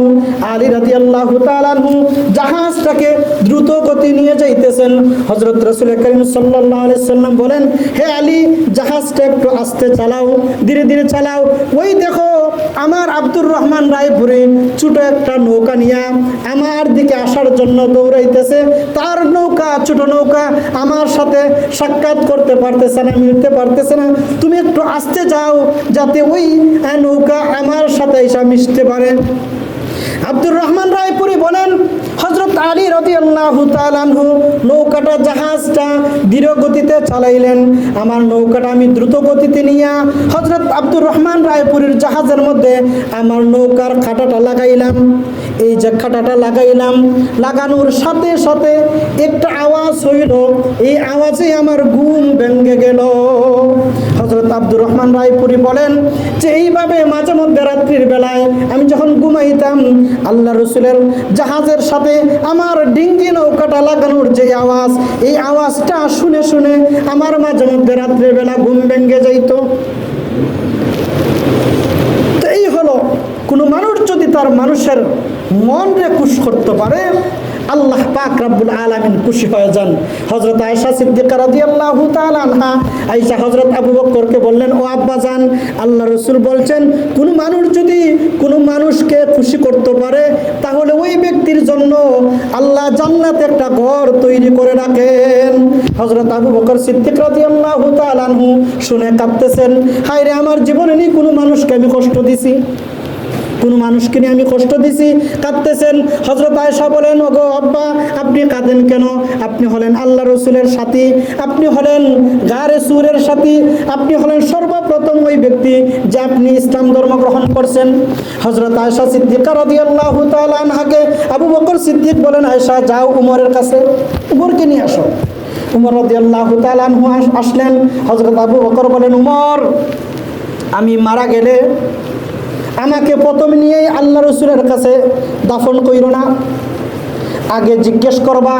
আলী রাদিয়াল্লাহু তাআলা আনহু জাহাজটাকে দ্রুত গতি নিয়ে যাইতেছেন। হযরত রাসূল করিম সাল্লাল্লাহু আলাইহি সাল্লাম বলেন, হে আলী, জাহাজটা একটু আস্তে চালাও, ধীরে ধীরে চালাও। ওই দেখো আমার আব্দুর রহমান রায়পুরি ছোট একটা নৌকা নিয়ে আমার দিকে আসার জন্য দৌড়াইতেছে। তার নৌকা, ছোট নৌকা, আমার সাথে সাক্ষাৎ করতে পারতেছে না, মিলতে পারতেছে না। তুমি একটু আস্তে যাও যাতে ওই নৌকা আমার সাথে এসে মিশতে পারে। আব্দুর রহমান রায়পুরি বলেন, হযরত আলী রাদিয়াল্লাহু তাআলা আনহু নৌকাটা, জাহাজটা ধীর গতিতে চালাইলেন। আমার নৌকাটা আমি দ্রুত গতিতে নিয়ে হযরত আব্দুর রহমান রায়পুরির জাহাজের মধ্যে আমার নৌকার খাটাটা লাগাইলাম। এই যে খাটাটা লাগাইলাম, লাগানোর সাথে সাথে একটা আওয়াজ হইল। এই আওয়াজে আমার ঘুম ভেঙে গেল। হযরত আব্দুর রহমান রায়পুরি বলেন যে এইভাবে মাঝে মধ্যে রাত্রির বেলায় আমি যখন ঘুমাইতাম, আল্লাহ রসুলের জাহাজের সাথে আমার ডিঙ্গি নৌকাটা লাগানোর যে আওয়াজ, এই আওয়াজটা শুনে শুনে আমার মাঝে মধ্যে রাত্রির বেলা ঘুম ভেঙে যাইত। তো এই হলো, কোনো মানুষ যদি তার মানুষের মনকে খুশ করতে পারে, আল্লাহ পাক রব্বুল আলামিন খুশি হয়ে যান। হযরত আয়েশা সিদ্দিকা রাদিয়াল্লাহু তাআলা আনহা, আয়েশা হযরত আবু বকরকে বললেন, ও আব্বা জান, আল্লাহ রাসূল বলছেন কোনো মানুষ যদি কোনো মানুষকে খুশি করতে পারে তাহলে ওই ব্যক্তির জন্য আল্লাহ জান্নাতে একটা ঘর তৈরি করে রাখেন। হযরত আবু বকর সিদ্দিক রাদিয়াল্লাহু তাআলা আনহু শুনে কাঁদতেছেন, হায় রে, আমার জীবনে নি কোনো মানুষকে আমি কষ্ট দিছি, কোনো মানুষকে নিয়ে আমি কষ্ট দিছি। কাঁদতেছেন। হযরত আয়েশা বলেন, ওগো আব্বা, আপনি কাঁদেন কেন? আপনি হলেন আল্লাহ রসুলের সাথী, আপনি হলেন গারে সুরের সাথী, আপনি হলেন সর্বপ্রথম ওই ব্যক্তি যে আপনি ইসলাম ধর্ম গ্রহণ করছেন। হযরত আয়েশা সিদ্দিকা রাদিয়াল্লাহু তাআলা আনহাকে আবু বকর সিদ্দিক বলেন, আয়েশা যাও উমরের কাছে, উমরকে নিয়ে আসো। উমর রাদিয়াল্লাহু তাআলা আনহু আসলেন। হযরত আবু বকর বলেন, উমর, আমি মারা গেলে আমাকে প্রথমে নিয়েই আল্লাহ রসুলের কাছে দাফন কইরো না, আগে জিজ্ঞেস করবা,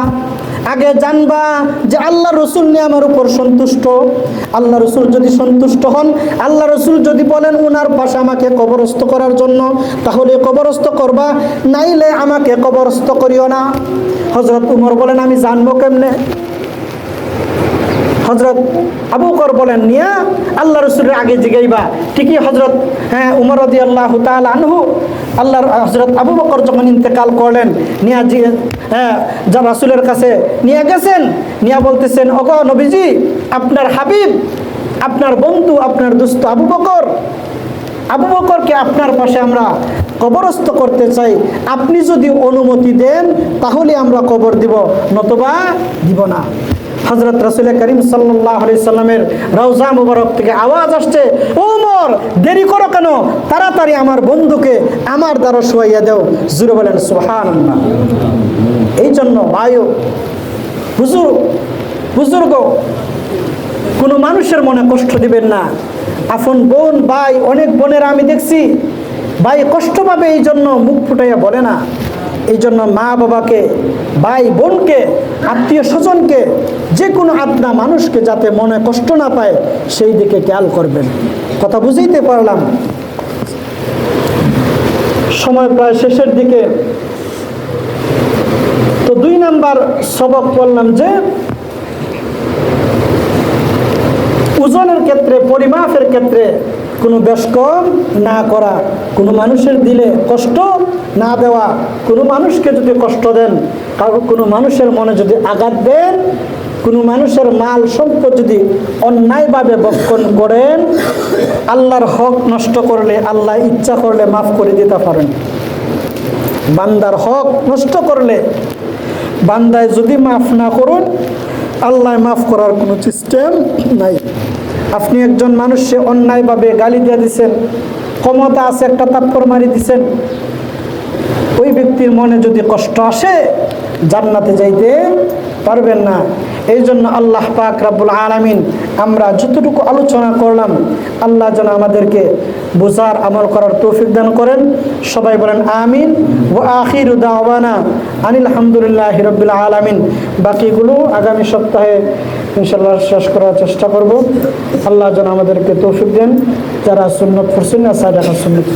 আগে জানবা যে আল্লাহ রসুল নিয়ে আমার উপর সন্তুষ্ট। আল্লাহ রসুল যদি সন্তুষ্ট হন, আল্লাহ রসুল যদি বলেন উনার পাশে আমাকে কবরস্থ করার জন্য, তাহলে কবরস্থ করবা, নাইলে আমাকে কবরস্থ করিও না। হযরত উমর বলেন, আমি জানবো কেমনে? হযরত আবু বকর বলেন, নিয়া আল্লাহ রসুলের আগে জিগাইবা। ঠিকই হযরত উমর রাদিয়াল্লাহু তাআলা আনহু, আল্লাহর হযরত আবু বকর যখন ইন্তেকাল করলেন, নিয়া যা রাসূলের কাছে নিয়ে গেছেন, নিয়া বলতেছেন, ওগো নবীজি, আপনার হাবিব, আপনার বন্ধু, আপনার দোস্ত আবু বকরকে আপনার পাশে আমরা কবরস্থ করতে চাই। আপনি যদি অনুমতি দেন তাহলে আমরা কবর দিব, নতুবা দিব না। হযরত রাসূল করিম সাল্লাল্লাহু আলাইহি সাল্লামের রওজা মুবারক থেকে আওয়াজ আসছে, ওমর, দেরি করো কেন? তাড়াতাড়ি আমার বন্ধুকে আমার দ্বারা শোয়াইয়া দাও। জোরে বলেন সুবহানাল্লাহ। এই জন্য ভাইও, বুজুর্গ, কোনো মানুষের মনে কষ্ট দিবেন না। আপন বোন, ভাই, অনেক বোনেরা আমি দেখছি ভাই কষ্ট পাবে, এই জন্য মুখ ফুটাইয়া বলে না। এই জন্য মা বাবাকে, ভাই বোনকে, আত্মীয় স্বজনকে, যে কোনো আপনা মানুষকে যাতে মনে কষ্ট না পায় সেই দিকে খেয়াল করবেন। কথা বুঝাইতে পারলাম? সময় প্রায় শেষের দিকে। তো 2 নাম্বার সবক বললাম যে ওজনের ক্ষেত্রে, পরিমাপের ক্ষেত্রে কোনো বেশ কম না করা, কোনো মানুষের দিলে কষ্ট না দেওয়া। কোনো মানুষকে যদি কষ্ট দেন, কোনো মানুষের মনে যদি আঘাত দেন, কোনো মানুষের মাল সম্পদ যদি অন্যায়ভাবে ভক্ষণ করেন, আল্লাহর হক নষ্ট করলে আল্লাহ ইচ্ছা করলে মাফ করে দিতে পারেন। বান্দার হক নষ্ট করলে, বান্দায় যদি মাফ না করুন, আল্লাহ মাফ করার কোনো সিস্টেম নাই। আপনি একজন মানুষকে অন্যায়ভাবে গালি দিয়ে দিচ্ছেন, ক্ষমতা আছে একটা থাপ্পড় মারি দিচ্ছেন, ওই ব্যক্তির মনে যদি কষ্ট আসে জান্নাতে যাইতে পারবেন না। এই জন্য আল্লাহ পাক রব্বুল আলামিন আমরা যতটুকু আলোচনা করলাম, আল্লাহ যেন আমাদেরকে বুঝার, আমল করার তৌফিক দান করেন। সবাই বলেন আমিন। ওয়া আখিরু দাওয়ানা আনিল হামদুলিল্লাহি রাব্বিল আলামিন। বাকিগুলো আগামী সপ্তাহে ইনশাআল্লাহ শেষ করার চেষ্টা করব। আল্লাহ যেন আমাদেরকে তৌফিক দেন, যারা সুন্নত পড়ছেন না সাইডাকা সুন্নত